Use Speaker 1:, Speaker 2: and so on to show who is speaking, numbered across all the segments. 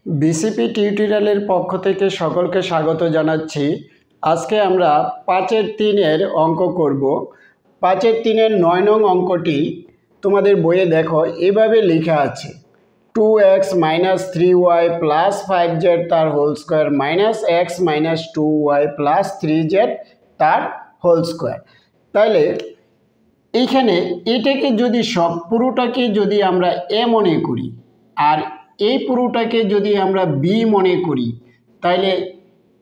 Speaker 1: BCP টিউটোরিয়ালের পক্ষ থেকে সকলকে স্বাগত জানাচ্ছি। আজকে আমরা 5-3 অঙ্ক করব। 5-3 9 নং অঙ্কটি তোমাদের বইয়ে দেখো এভাবে লেখা আছে, 2x - 3y + 5z তার whole square - x - 2y + 3z তার হোল স্কোয়ার। তাহলে এইখানে এটাকে যদি পুরোটাকে যদি আমরা এ মনে করি আর এই পুরোটাকে যদি আমরা বি মনে করি, তাহলে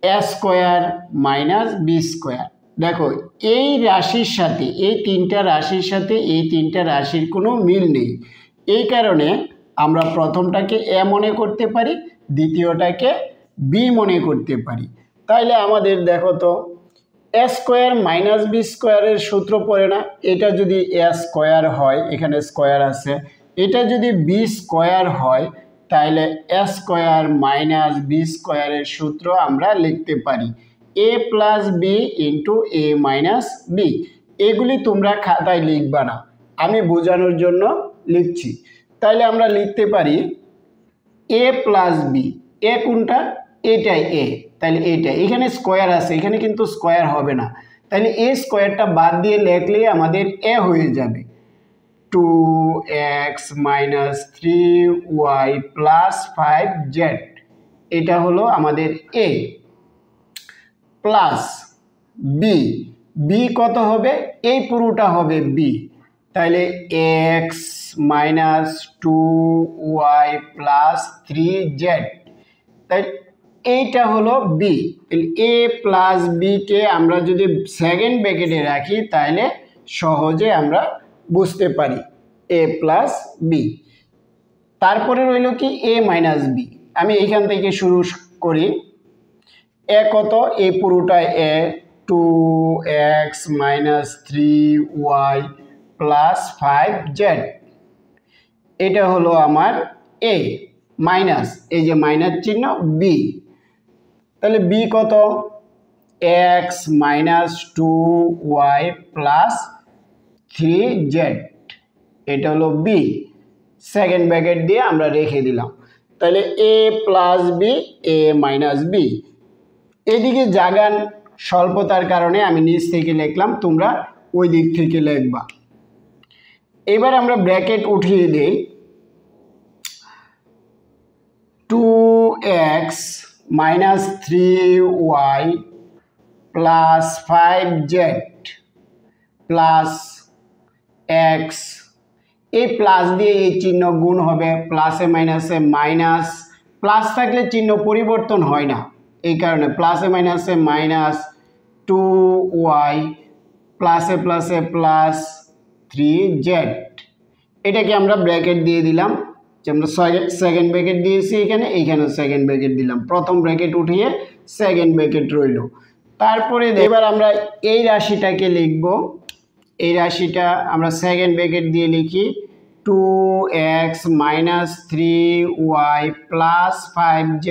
Speaker 1: এ স্কোয়ার মাইনাস বি স্কোয়ার। দেখো এই রাশির সাথে এই তিনটা রাশির সাথে এই তিনটা রাশির কোনো মিল নেই, এই কারণে আমরা প্রথমটাকে এ মনে করতে পারি, দ্বিতীয়টাকে বি মনে করতে পারি। তাইলে আমাদের দেখো তো এ স্কোয়ার মাইনাস বি স্কোয়ারের সূত্র পড়ে না? এটা যদি এ স্কোয়ার হয়, এখানে স্কোয়ার আছে, এটা যদি বি স্কোয়ার হয়, তাহলে এ স্কোয়ার মাইনাস বি স্কোয়ারের সূত্র আমরা লিখতে পারি এ প্লাস বি ইন্টু এ মাইনাস বি। এগুলি তোমরা খাতায় লিখবা না, আমি বোঝানোর জন্য লিখছি। তাইলে আমরা লিখতে পারি এ প্লাস বি, এ কোনটা? এটাই এ, তাহলে এটা এখানে স্কোয়ার আছে, এখানে কিন্তু স্কোয়ার হবে না, তাহলে এ স্কোয়ারটা বাদ দিয়ে লিখলে আমাদের এ হয়ে যাবে 2x - 3y + 5z। এটা হলো আমাদের এ প্লাস বি। বি কত হবে? এই পুরোটা হবে বি, তাহলে x - 2y + 3z। তাই এইটা হলো বি। এ প্লাস বিকে আমরা যদি সেকেন্ড ব্র্যাকেটে রাখি তাহলে সহজে আমরা বুঝতে পারি এ প্লাস বি। তারপরে রইল কি এ মাইনাস বি। আমি এইখান থেকে শুরু করি। এ কত? এ পুরোটায় এ 2x - 3y + 5z। এটা হলো আমার এ মাইনাস, এই যে মাইনাস চিহ্ন, বি। তাহলে বি কত? x - 2y + 3z। এটা হলো বি, সেকেন্ড ব্র্যাকেট দিয়ে আমরা রেখে দিলাম। তাহলে এ প্লাস বি, এ মাইনাস বি। এদিকে জায়গার স্বল্পতার কারণে আমি নিচ থেকে লিখলাম, তোমরা ওই দিক থেকে লিখবা। এবার আমরা ব্র্যাকেট উঠিয়ে দিই। 2x - 3y + 5z + x। এই প্লাস দিয়ে এই চিহ্ন গুণ হবে, প্লাসে মাইনাসে মাইনাস, প্লাস থাকলে চিহ্ন পরিবর্তন হয় না, এই কারণে প্লাসে মাইনাসে মাইনাস 2y প্লাসে প্লাসে প্লাস 3z। এটাকে আমরা ব্র্যাকেট দিয়ে দিলাম, যে আমরা সেকেন্ড ব্র্যাকেট দিয়েছি এখানে, এইখানে সেকেন্ড ব্র্যাকেট দিলাম, প্রথম ব্র্যাকেট উঠিয়ে সেকেন্ড ব্র্যাকেট রইল। তারপরে এবার আমরা এই রাশিটাকে লিখব। এই রাশিটা আমরা সেকেন্ড ব্র্যাকেট দিয়ে লিখি 2x - 3y + 5z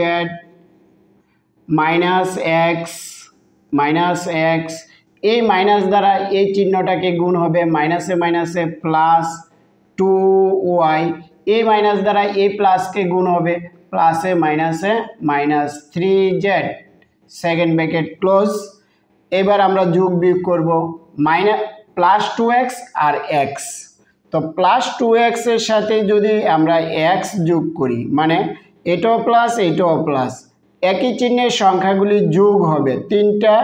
Speaker 1: - x। এই মাইনাস দ্বারা এই চিহ্নটাকে গুণ হবে, মাইনাসে মাইনাসে প্লাস 2y। এই মাইনাস দ্বারা এই প্লাসকে গুণ হবে, প্লাসে মাইনাসে minus 3z, second bracket close. এবার আমরা যোগ বিয়োগ করব, প্লাস 2x আর x। তো প্লাস 2x এর সাথে যদি আমরা x যোগ করি, মানে এটাও প্লাস এটাও প্লাস, একই চিহ্নের সংখ্যাগুলি যোগ হবে, তিনটা,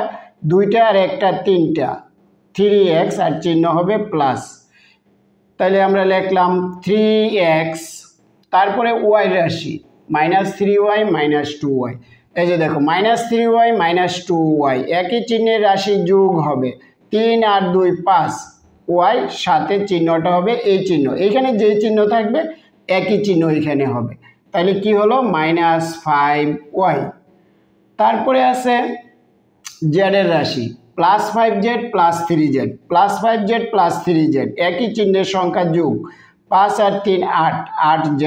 Speaker 1: দুইটা আর একটা, তিনটা, 3x আর চিহ্ন হবে প্লাস। তাহলে আমরা লিখলাম 3x, তারপরে y রাশি -3y - 2y। এই যে দেখো -3y - 2y, একই চিহ্নের রাশি যোগ হবে, 3 আর 2 5, y সাথে চিহ্নটা হবে এই চিহ্ন, এইখানে যে চিহ্ন থাকবে একই চিহ্ন এখানে হবে, তাহলে কি হলো? -5y। তারপরে আছে z এর রাশি +5z + 3z, +5z + 3z, একই চিহ্নের সংখ্যা যোগ, 5 আর 3 8, 8z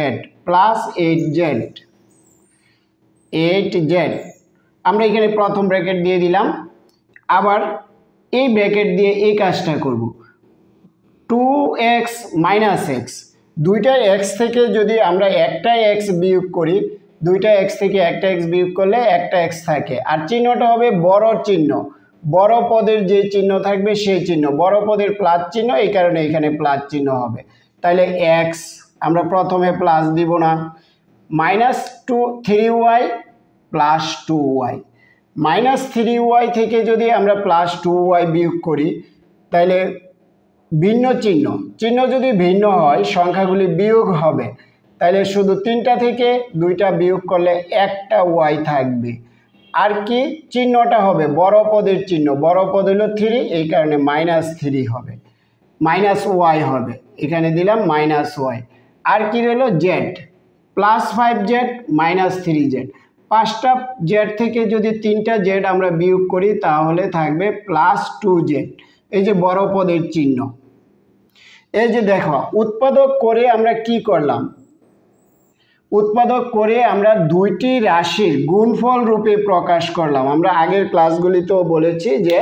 Speaker 1: + 8z। আমরা এখানে প্রথম ব্র্যাকেট দিয়ে দিলাম। আবার এই ব্র্যাকেট দিয়ে এই কাজটা করব, 2x - x, দুইটা x থেকে যদি আমরা একটা x বিয়োগ করি, দুইটা এক্স থেকে একটা এক্স বিয়োগ করলে একটা এক্স থাকে, আর চিহ্নটা হবে বড় চিহ্ন, বড় পদের যে চিহ্ন থাকবে সেই চিহ্ন, বড় পদের প্লাস চিহ্ন, এই কারণে এখানে প্লাস চিহ্ন হবে। তাহলে এক্স আমরা প্রথমে প্লাস দিব না, -3y প্লাস 2y, -3y থেকে যদি আমরা প্লাস 2y বিয়োগ করি তাহলে ভিন্ন চিহ্ন, চিহ্ন যদি ভিন্ন হয় সংখ্যাগুলি বিয়োগ হবে, তাহলে শুধু 3টা থেকে 2টা বিয়োগ করলে একটা ওয়াই থাকবে, আর কি চিহ্নটা হবে বড় পদের চিহ্ন, বড় পদ হলো 3, এই কারণে -3 হবে, -y হবে, এখানে দিলাম -y। আর কি রইল জেড, +5z -3z, 5টা জেড থেকে যদি 3টা জেড আমরা বিয়োগ করি তাহলে থাকবে +2z, এই যে বড় পদের চিহ্ন। এই যে দেখো উৎপাদক করে আমরা কি করলাম, উৎপাদক করে আমরা দুইটি রাশির গুণফল রূপে প্রকাশ করলাম। আমরা আগের ক্লাসগুলিতেও বলেছি যে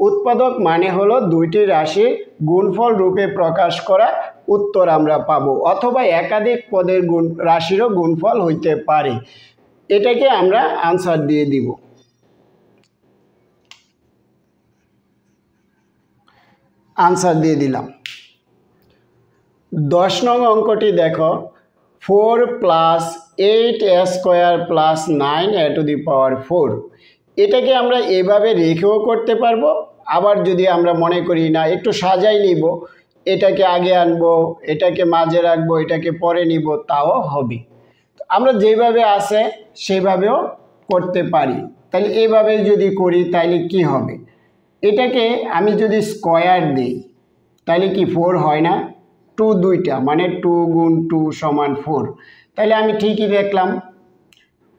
Speaker 1: উৎপাদক মানে হলো দুইটি রাশির গুণফল রূপে প্রকাশ করা, উত্তর আমরা পাবো, অথবা একাধিক পদের রাশিরও গুণফল হইতে পারে, এটাকে আমরা আনসার দিয়ে দিব। আনসার দিয়ে দিলাম। 10 নং অঙ্কটি দেখো, 4 + 8a² + 9a⁴, এটাকে আমরা এভাবে রেখেও করতে পারবো, আবার যদি আমরা মনে করি না একটু সাজাই নিব, এটাকে আগে আনবো, এটাকে মাঝে রাখবো, এটাকে পরে নিব, তাও হবে। আমরা যেভাবে আছে সেভাবেও করতে পারি। তাহলে এভাবে যদি করি তাহলে কি হবে, এটাকে আমি যদি স্কয়ার দিই তাহলে কি 4 হয় না, 2 দুইটা মানে 2 × 2 = 4, তাহলে আমি ঠিকই দেখলাম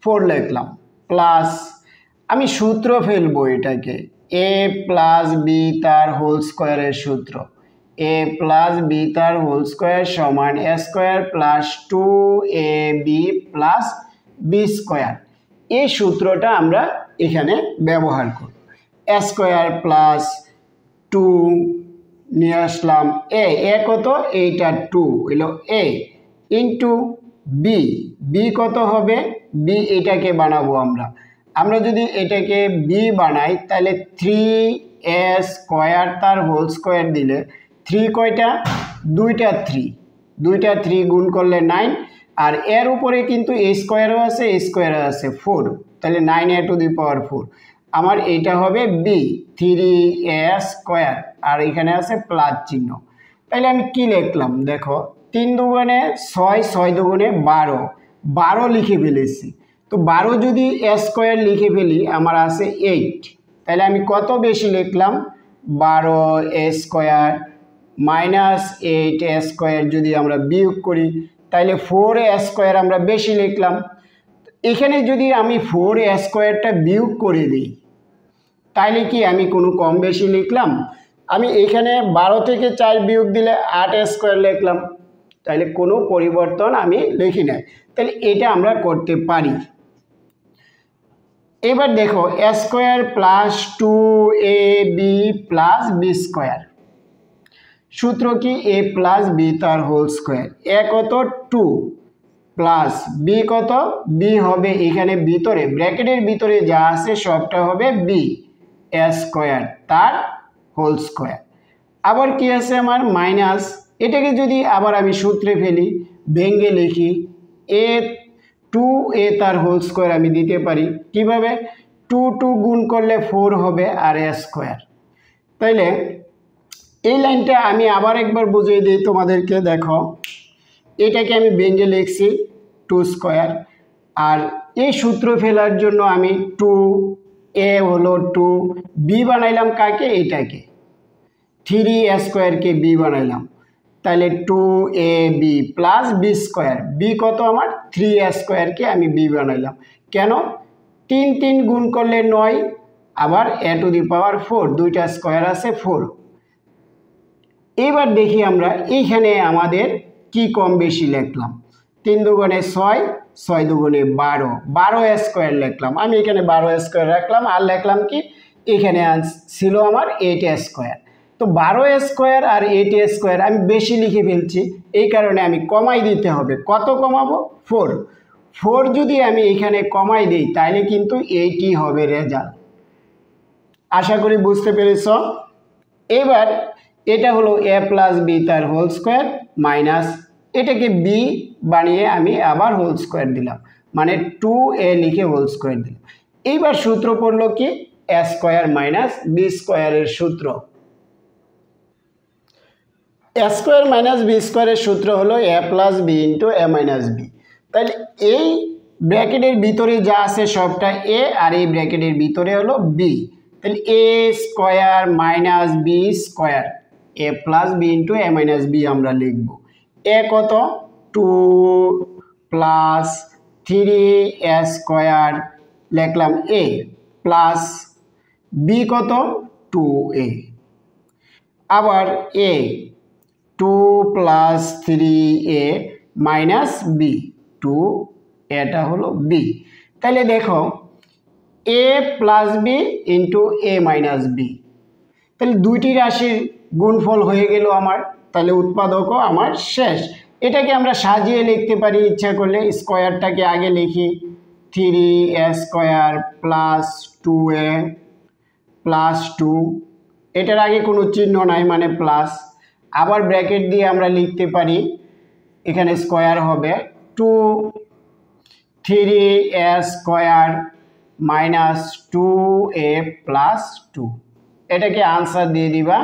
Speaker 1: 4 লিখলাম, প্লাস আমি সূত্র ফেলবো, এটাকে a + b তার হোল স্কয়ারের সূত্র, a + b তার হোল স্কয়ার সমান a² + 2ab + b², এই সূত্রটা আমরা এখানে ব্যবহার করব। a² + 2 নিয়ে আসলাম, a কত, এইটা 2 হলো a ইন্টু b কত হবে, b এটাকে বানাবো আমরা যদি এটাকে b বানাই তাহলে 3a² তার হোল স্কয়ার দিলে 3 কয়টা, দুইটা 3 গুণ করলে 9, আর এর উপরে কিন্তু a² আছে 4, তাহলে 9a⁴, আমার এইটা হবে b 3a², আর এখানে আছে প্লাস চিহ্ন। তাহলে আমি কি লিখলাম দেখো, 3 দুগুণে 6, 6 দুগুণে 12, 12 লিখে ফেলেছি। তো 12 যদি a² লিখে ফেলি আমার আছে 8, তাহলে আমি কত বেশি লিখলাম, 12a² -8a² যদি আমরা বিয়োগ করি তাহলে 4a² আমরা বেশি লিখলাম। এখানে যদি আমি 4a²টা বিয়োগ করে দিই তাহলে কি আমি কোনো কম বেশি লিখলাম, আমি এখানে 12 থেকে 4 বিয়োগ দিলে 8a² লিখলাম, তাহলে কোনো পরিবর্তন আমি লিখি নাই, তাহলে এটা আমরা করতে পারি। এবার দেখো a² + 2ab + b², সূত্র কি a + b তার হোল স্কয়ার, a কত 2 প্লাস b কত, b হবে এখানে ভিতরে ব্র্যাকেটের ভিতরে যা আছে সবটা হবে b a² তার হোল স্কয়ার, আবার কি আছে আমার মাইনাস, এটাকে যদি আবার আমি সূত্রে ফেলি ভেঙে লিখি a² তার হোল স্কয়ার আমি দিতে পারি কিভাবে, 2 গুণ করলে 4 হবে আর a², তাইলে এই লাইনটা আমি আবার একবার বুঝিয়ে দিই তোমাদেরকে। দেখো এটাকে আমি ভেঙে লিখছি 2², আর এই সূত্র ফেলার জন্য আমি 2a হলো 2, b বানাইলাম কাকে, এটাকে 3a² কে b বানাইলাম, তাহলে 2ab + b², b কত আমার 3a² কে আমি b বানাইলাম, কেন 3 গুণ করলে 9, আবার a⁴, দুইটা স্কয়ার আছে 4। এবার দেখি আমরা এইখানে আমাদের কি কম বেশি লিখলাম, 3 দুগুণে 6, 6 দুগুণে 12, 12a² লিখলাম, আমি এখানে 12a² রাখলাম, আর লিখলাম কি এখানে ছিল আমার 8a², তো 12a² আর 8a² আমি বেশি লিখে ফেলছি, এই কারণে আমি কমাই দিতে হবে, কত কমাবো 4, 4 যদি আমি এখানে কমাই দিই তাহলে কিন্তু এইটি হবে রেজাল্ট। আশা করি বুঝতে পেরেছ। এবার এটা হলো a প্লাস বি তার হোল স্কোয়ার মাইনাস এটাকে বি বানিয়ে আমি আবার হোল স্কোয়ার দিলাম, মানে 2a লিখে হোল স্কোয়ার দিলাম। এইবার সূত্র পড়লো কি a স্কোয়ার মাইনাস বি স্কোয়ারের সূত্র। a স্কোয়ার মাইনাস বি স্কোয়ারের সূত্র হলো a plus B into a minus B. তাহলে এই ব্র্যাকেটের ভিতরে যা আছে সবটা a আর এই ব্র্যাকেটের ভিতরে হলো বি। তাহলে a square minus B square a plus B into a minus B আমরা লিখব। a কত 2 প্লাস 3a স্কোয়ার লিখলাম a প্লাস বি কত 2a, আবার a 2 plus 3a minus B 2 এটা হলো বি। তাহলে দেখো a plus B into a minus B, তাহলে দুইটি রাশির গুণফল হয়ে গেল আমার, তাহলে উৎপাদকও আমার শেষ। এটাকে আমরা সাজিয়ে লিখতে পারি ইচ্ছা করলে। স্কোয়ারটাকে আগে লিখি 3a square plus 2a plus 2, এটার আগে কোনো চিহ্ন নাই মানে প্লাস, আবার ব্র্যাকেট দিয়ে আমরা লিখতে পারি এখানে স্কোয়ার হবে 2 3a square minus 2a plus 2, এটাকে আনসার দিয়ে দিবা